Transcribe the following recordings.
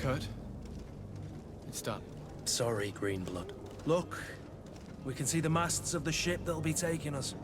Kurt. It's done. Sorry, Greenblood. Look, we can see the masts of the ship that'll be taking us.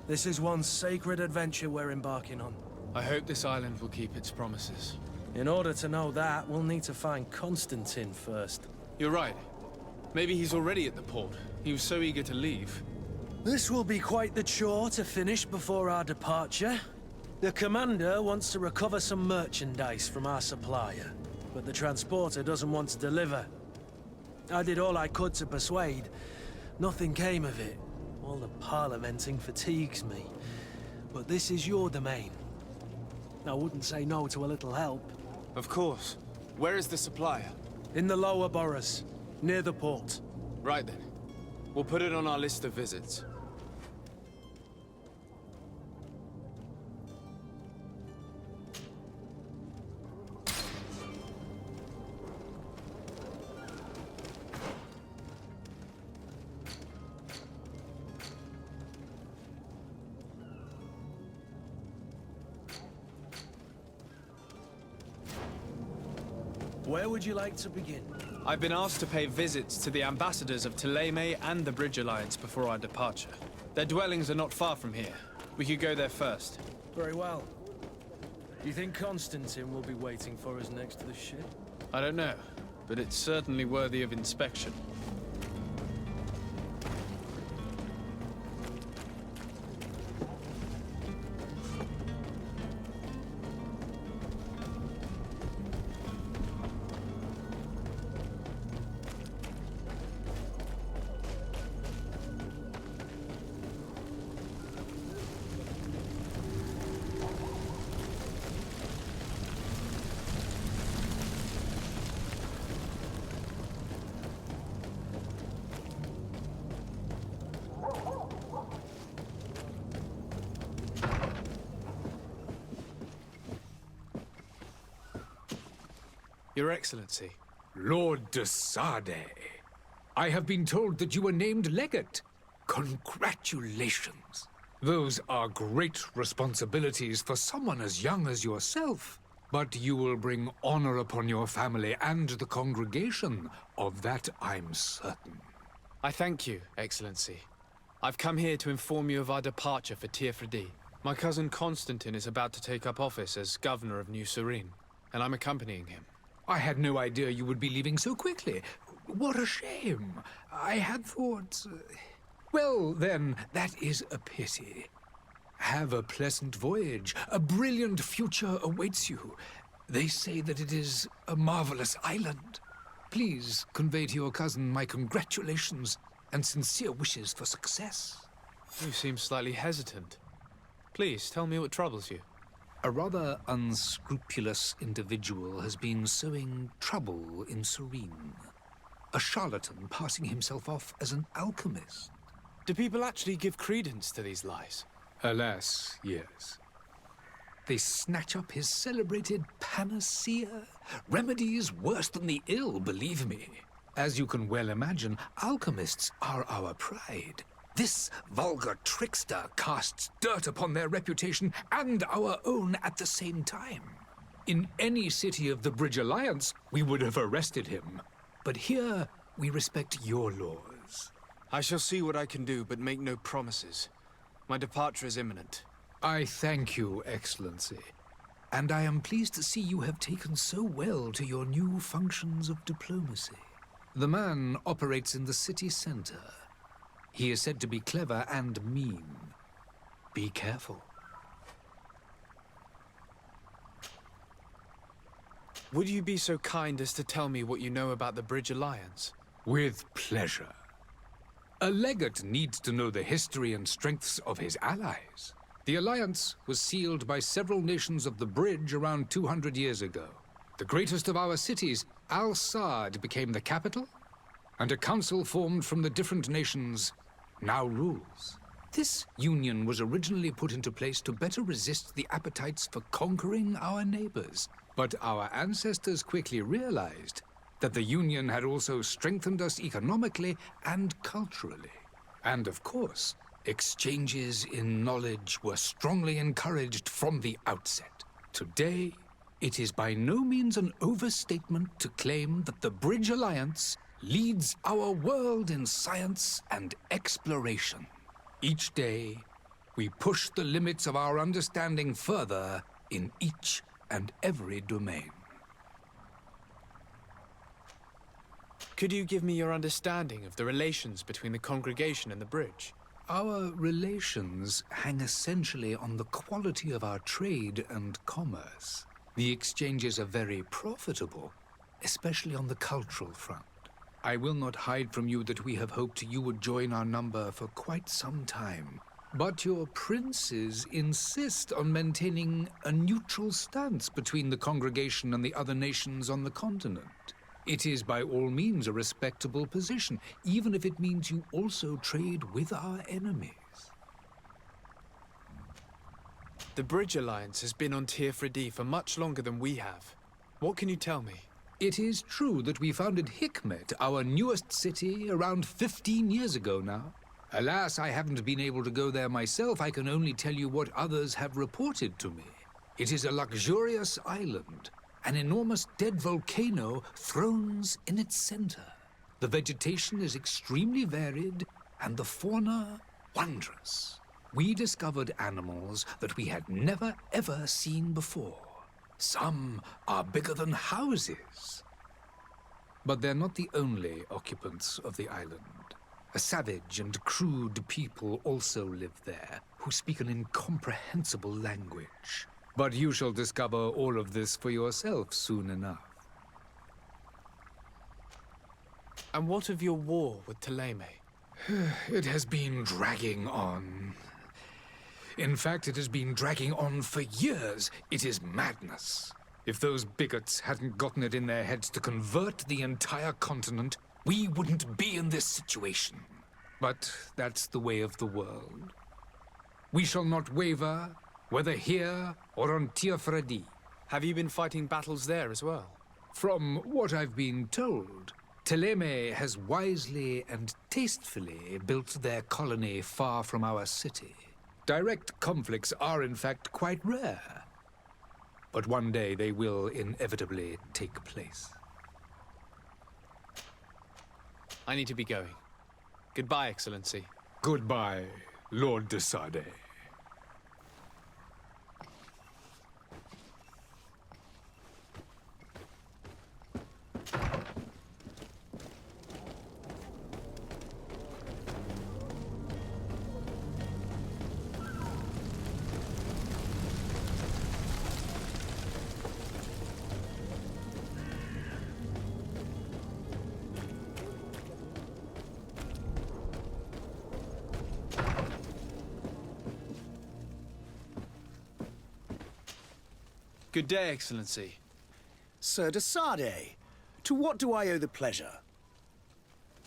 This is one sacred adventure we're embarking on. I hope this island will keep its promises. In order to know that, we'll need to find Constantine first. You're right. Maybe he's already at the port. He was so eager to leave. This will be quite the chore to finish before our departure. The commander wants to recover some merchandise from our supplier, but the transporter doesn't want to deliver. I did all I could to persuade. Nothing came of it. All the parliamenting fatigues me. But this is your domain. I wouldn't say no to a little help. Of course. Where is the supplier? In the lower boroughs, near the port. Right then. We'll put it on our list of visits. Where would you like to begin? I've been asked to pay visits to the ambassadors of Ptolemy and the Bridge Alliance before our departure. Their dwellings are not far from here. We could go there first. Very well. Do you think Constantine will be waiting for us next to the ship? I don't know, but it's certainly worthy of inspection. Your Excellency. Lord de Sade, I have been told that you were named legate. Congratulations. Those are great responsibilities for someone as young as yourself. But you will bring honor upon your family and the congregation. Of that I'm certain. I thank you, Excellency. I've come here to inform you of our departure for Tirfredi. My cousin Constantine is about to take up office as governor of New Serene, and I'm accompanying him. I had no idea you would be leaving so quickly. What a shame. I had thought... Well, then, that is a pity. Have a pleasant voyage. A brilliant future awaits you. They say that it is a marvelous island. Please convey to your cousin my congratulations and sincere wishes for success. You seem slightly hesitant. Please, tell me what troubles you. A rather unscrupulous individual has been sowing trouble in Serene. A charlatan passing himself off as an alchemist. Do people actually give credence to these lies? Alas, yes. They snatch up his celebrated panacea. Remedies worse than the ill, believe me. As you can well imagine, alchemists are our pride. This vulgar trickster casts dirt upon their reputation and our own at the same time. In any city of the Bridge Alliance, we would have arrested him. But here, we respect your laws. I shall see what I can do, but make no promises. My departure is imminent. I thank you, Excellency. And I am pleased to see you have taken so well to your new functions of diplomacy. The man operates in the city center. He is said to be clever and mean. Be careful. Would you be so kind as to tell me what you know about the Bridge Alliance? With pleasure. A legate needs to know the history and strengths of his allies. The alliance was sealed by several nations of the Bridge around 200 years ago. The greatest of our cities, Al-Saad, became the capital, and a council formed from the different nations now rules. This union was originally put into place to better resist the appetites for conquering our neighbors. But our ancestors quickly realized that the union had also strengthened us economically and culturally. And of course, exchanges in knowledge were strongly encouraged from the outset. Today, It is by no means an overstatement to claim that the Bridge Alliance leads our world in science and exploration. Each day, we push the limits of our understanding further in each and every domain. Could you give me your understanding of the relations between the congregation and the bridge? Our relations hang essentially on the quality of our trade and commerce. The exchanges are very profitable, especially on the cultural front. I will not hide from you that we have hoped you would join our number for quite some time. But your princes insist on maintaining a neutral stance between the congregation and the other nations on the continent. It is by all means a respectable position, even if it means you also trade with our enemies. The Bridge Alliance has been on Teer for much longer than we have. What can you tell me? It is true that we founded Hikmet, our newest city, around 15 years ago now. Alas, I haven't been able to go there myself. I can only tell you what others have reported to me. It is a luxurious island. An enormous dead volcano thrones in its center. The vegetation is extremely varied, and the fauna wondrous. We discovered animals that we had never ever seen before. Some are bigger than houses. But they're not the only occupants of the island. A savage and crude people also live there, who speak an incomprehensible language. But you shall discover all of this for yourself soon enough. And what of your war with Ptolemy? It has been dragging on. In fact, it has been dragging on for years. It is madness. If those bigots hadn't gotten it in their heads to convert the entire continent, we wouldn't be in this situation. But that's the way of the world. We shall not waver, whether here or on Teer. Have you been fighting battles there as well? From what I've been told, Ptolemy has wisely and tastefully built their colony far from our city. Direct conflicts are, in fact, quite rare. But one day they will inevitably take place. I need to be going. Goodbye, Excellency. Goodbye, Lord de Sade. Good day, Excellency. Sir de Sade, to what do I owe the pleasure?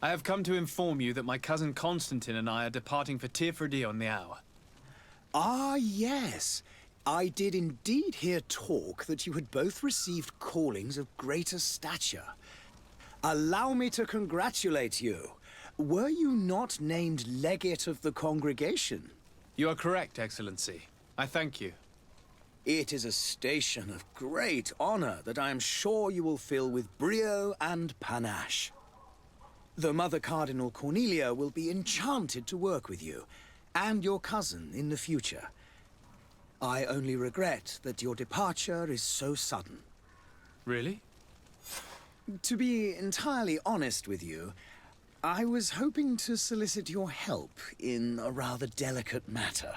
I have come to inform you that my cousin Constantine and I are departing for Teer on the hour. Ah, yes. I did indeed hear talk that you had both received callings of greater stature. Allow me to congratulate you. Were you not named legate of the congregation? You are correct, Excellency. I thank you. It is a station of great honor that I am sure you will fill with brio and panache. The Mother Cardinal Cornelia will be enchanted to work with you, and your cousin in the future. I only regret that your departure is so sudden. Really? To be entirely honest with you, I was hoping to solicit your help in a rather delicate matter.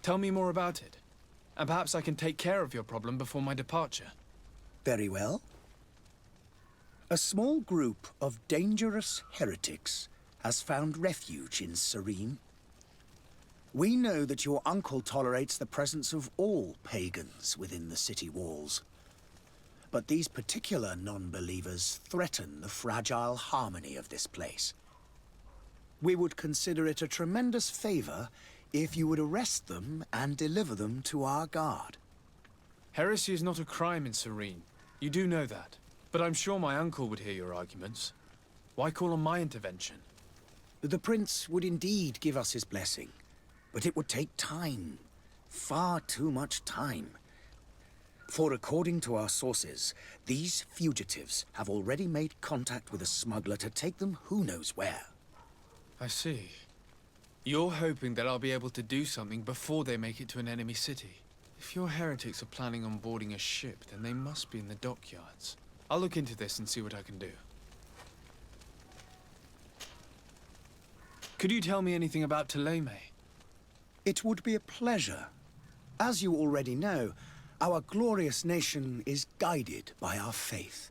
Tell me more about it. And perhaps I can take care of your problem before my departure. Very well. A small group of dangerous heretics has found refuge in Serene. We know that your uncle tolerates the presence of all pagans within the city walls. But these particular non-believers threaten the fragile harmony of this place. We would consider it a tremendous favor if you would arrest them and deliver them to our guard. Heresy is not a crime in Serene. You do know that. But I'm sure my uncle would hear your arguments. Why call on my intervention? The prince would indeed give us his blessing, but it would take time. Far too much time. For according to our sources, these fugitives have already made contact with a smuggler to take them who knows where. I see. You're hoping that I'll be able to do something before they make it to an enemy city. If your heretics are planning on boarding a ship, then they must be in the dockyards. I'll look into this and see what I can do. Could you tell me anything about Ptolemy? It would be a pleasure. As you already know, our glorious nation is guided by our faith.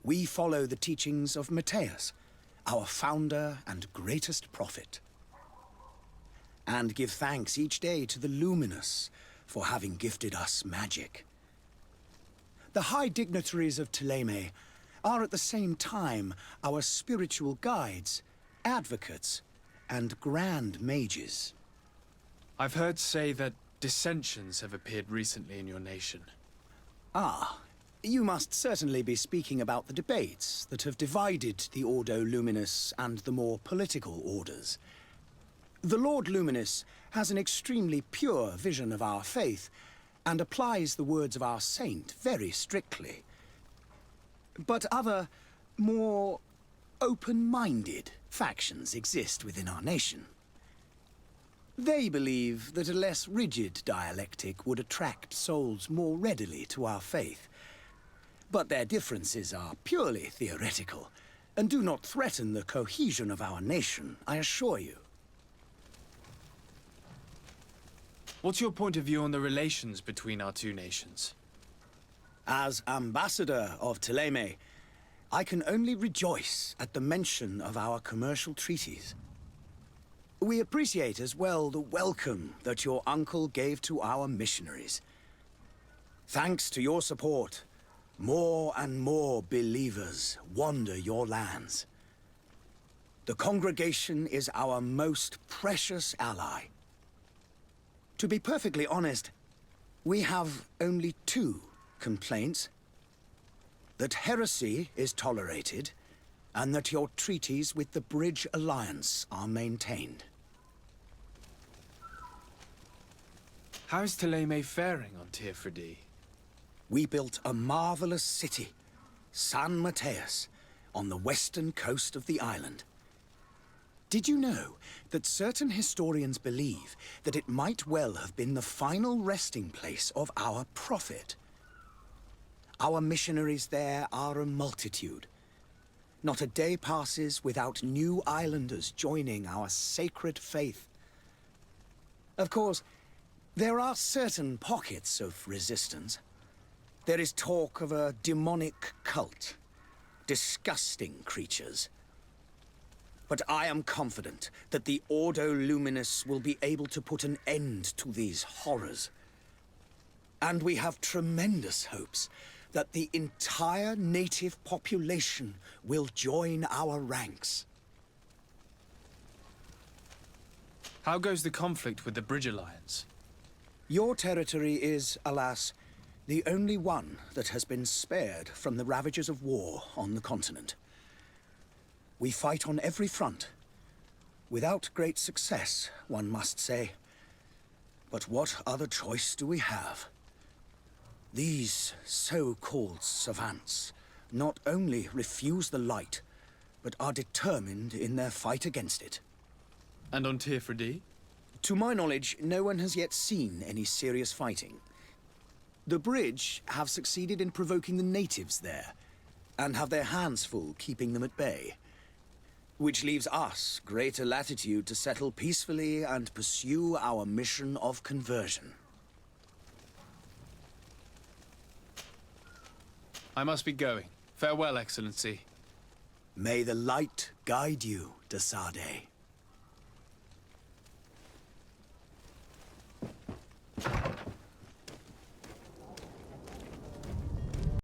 We follow the teachings of Matthias, our founder and greatest prophet, and give thanks each day to the Luminous for having gifted us magic. The high dignitaries of Ptolemy are at the same time our spiritual guides, advocates, and grand mages. I've heard say that dissensions have appeared recently in your nation. Ah, you must certainly be speaking about the debates that have divided the Ordo Luminous and the more political orders. The Lord Luminous has an extremely pure vision of our faith and applies the words of our saint very strictly. But other, more open-minded factions exist within our nation. They believe that a less rigid dialectic would attract souls more readily to our faith. But their differences are purely theoretical and do not threaten the cohesion of our nation, I assure you. What's your point of view on the relations between our two nations? As ambassador of Ptolemy, I can only rejoice at the mention of our commercial treaties. We appreciate as well the welcome that your uncle gave to our missionaries. Thanks to your support, more and more believers wander your lands. The congregation is our most precious ally. To be perfectly honest, we have only two complaints. That heresy is tolerated, and that your treaties with the Bridge Alliance are maintained. How is Ptolemy faring on Tirfredi? We built a marvelous city, San Matthias, on the western coast of the island. Did you know that certain historians believe that it might well have been the final resting place of our prophet? Our missionaries there are a multitude. Not a day passes without new islanders joining our sacred faith. Of course, there are certain pockets of resistance. There is talk of a demonic cult, disgusting creatures. But I am confident that the Ordo Luminous will be able to put an end to these horrors. And we have tremendous hopes that the entire native population will join our ranks. How goes the conflict with the Bridge Alliance? Your territory is, alas, the only one that has been spared from the ravages of war on the continent. We fight on every front. Without great success, one must say. But what other choice do we have? These so-called savants not only refuse the light, but are determined in their fight against it. And on Tirfredi? To my knowledge, no one has yet seen any serious fighting. The Bridge have succeeded in provoking the natives there, and have their hands full keeping them at bay. Which leaves us greater latitude to settle peacefully and pursue our mission of conversion. I must be going. Farewell, Excellency. May the light guide you, de Sade.